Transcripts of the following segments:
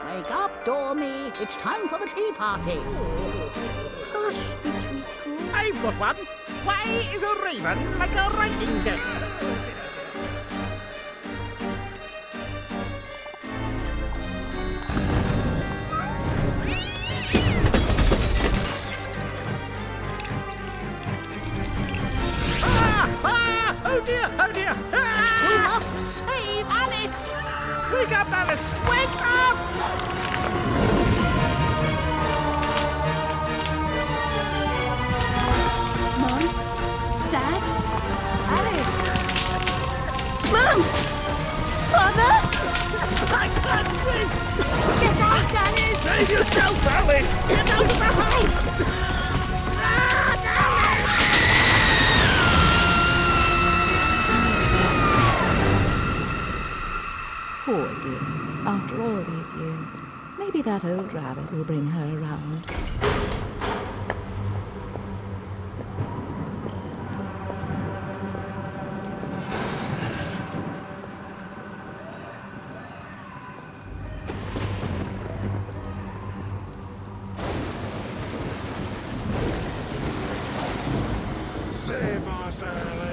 Wake up, Dormy. It's time for the tea party. Hush, Tweetwee. I've got one. Why is a raven like a writing desk? Oh dear, oh dear. We must save Alice. Wake up, Alice, wake up! Mom? Dad? Alice? Mom! Father? I can't see! Get out, Alice! Save yourself, Alice! Get out of the house! Poor dear. After all these years, maybe that old rabbit will bring her around. Save us, Alice!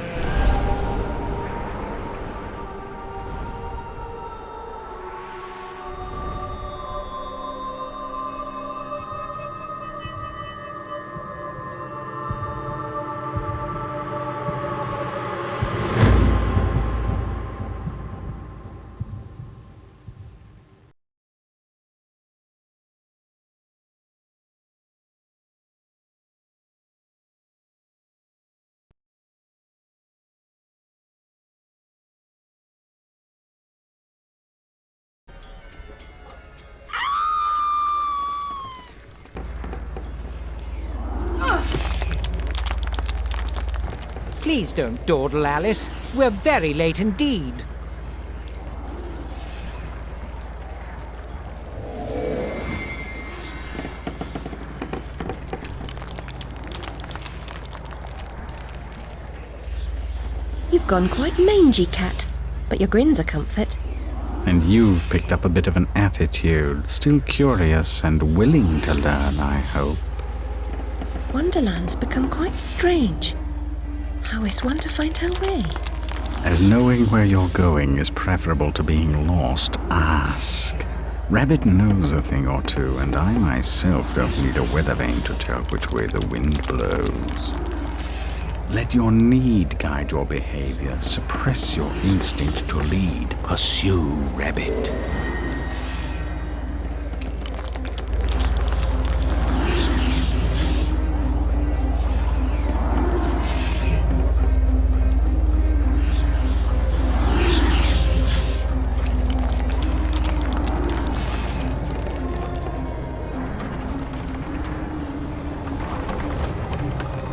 Please don't dawdle, Alice. We're very late indeed. You've gone quite mangy, Cat, but your grin's a comfort. And you've picked up a bit of an attitude, still curious and willing to learn, I hope. Wonderland's become quite strange. How is one to find her way? As knowing where you're going is preferable to being lost, ask. Rabbit knows a thing or two, and I myself don't need a weather vane to tell which way the wind blows. Let your need guide your behavior. Suppress your instinct to lead. Pursue, Rabbit.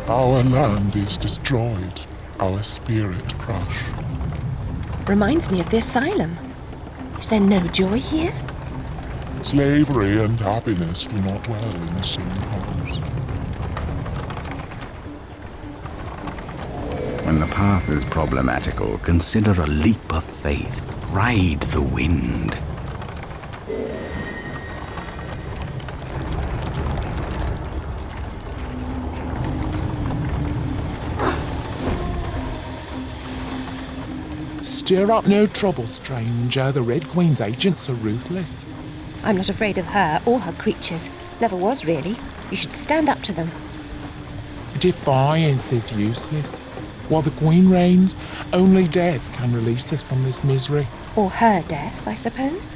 Our land is destroyed, our spirit crushed. Reminds me of the asylum. Is there no joy here? Slavery and happiness do not dwell in the same house. When the path is problematical, consider a leap of faith. Ride the wind. Stir up no trouble, stranger. The Red Queen's agents are ruthless. I'm not afraid of her or her creatures. Never was, really. You should stand up to them. Defiance is useless. While the Queen reigns, only death can release us from this misery. Or her death, I suppose.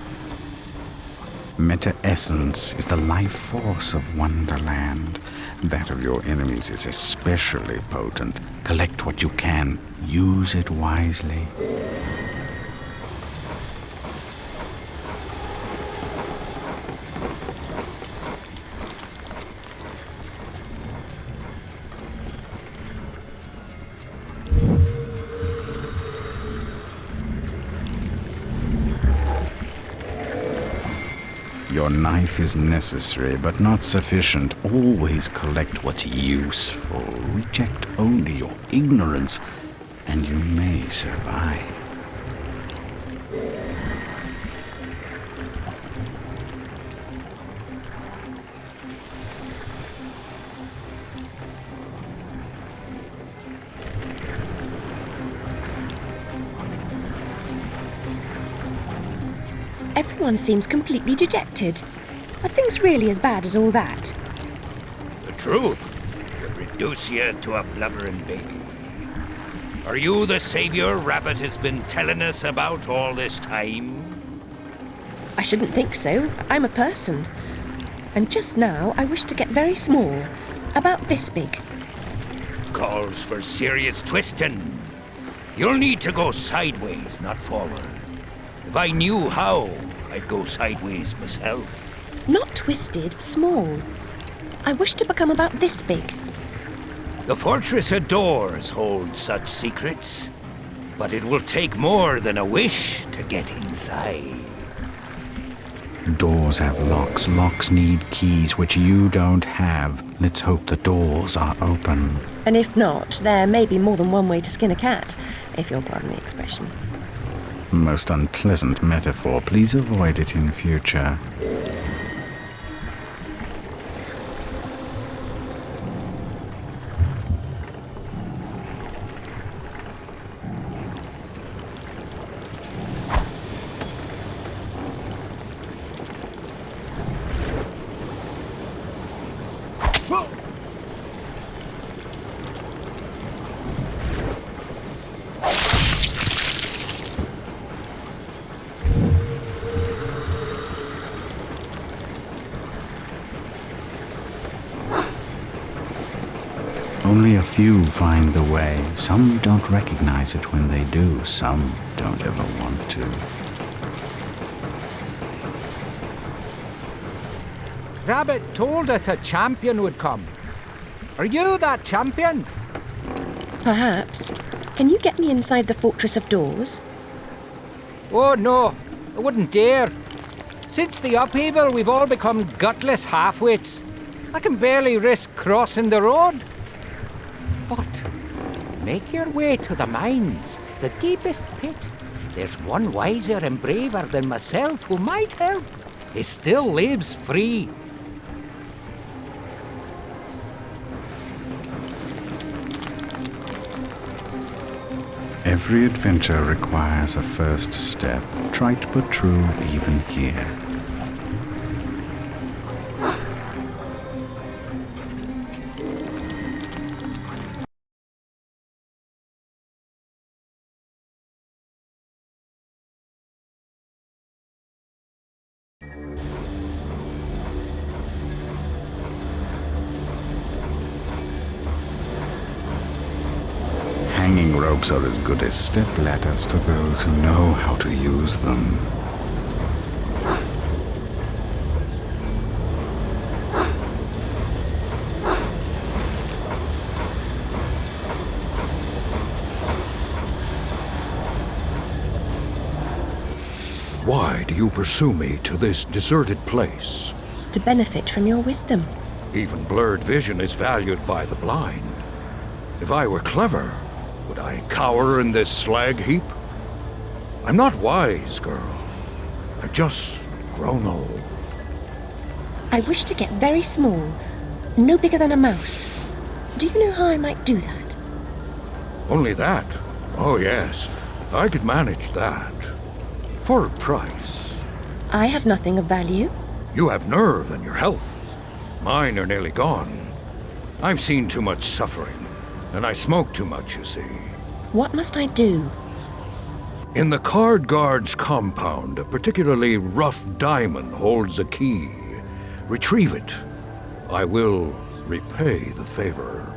Meta-essence is the life force of Wonderland. That of your enemies is especially potent. Collect what you can. Use it wisely. Your knife is necessary, but not sufficient. Always collect what's useful. Reject only your ignorance, and you may survive. Everyone seems completely dejected. Are things really as bad as all that? The truth will reduce you to a blubbering baby. Are you the savior Rabbit has been telling us about all this time? I shouldn't think so. I'm a person. And just now, I wish to get very small. About this big. Calls for serious twisting. You'll need to go sideways, not forward. If I knew how, I'd go sideways myself. Not twisted, small. I wish to become about this big. The fortress of doors holds such secrets, but it will take more than a wish to get inside. Doors have locks. Locks need keys, which you don't have. Let's hope the doors are open. And if not, there may be more than one way to skin a cat, if you'll pardon the expression. Most unpleasant metaphor. Please avoid it in future. Only a few find the way. Some don't recognize it when they do. Some don't ever want to. Rabbit told us a champion would come. Are you that champion? Perhaps. Can you get me inside the Fortress of Doors? Oh no, I wouldn't dare. Since the upheaval, we've all become gutless half-wits. I can barely risk crossing the road. But make your way to the mines, the deepest pit. There's one wiser and braver than myself who might help. He still lives free. Every adventure requires a first step. Trite but true even here. Hanging ropes are as good as step ladders to those who know how to use them. Why do you pursue me to this deserted place? To benefit from your wisdom. Even blurred vision is valued by the blind. If I were clever, would I cower in this slag heap? I'm not wise, girl. I've just grown old. I wish to get very small, no bigger than a mouse. Do you know how I might do that? Only that? Oh, yes. I could manage that. For a price. I have nothing of value. You have nerve and your health. Mine are nearly gone. I've seen too much suffering, and I smoke too much, you see. What must I do? In the Card Guard's compound, a particularly rough diamond holds a key. Retrieve it. I will repay the favor.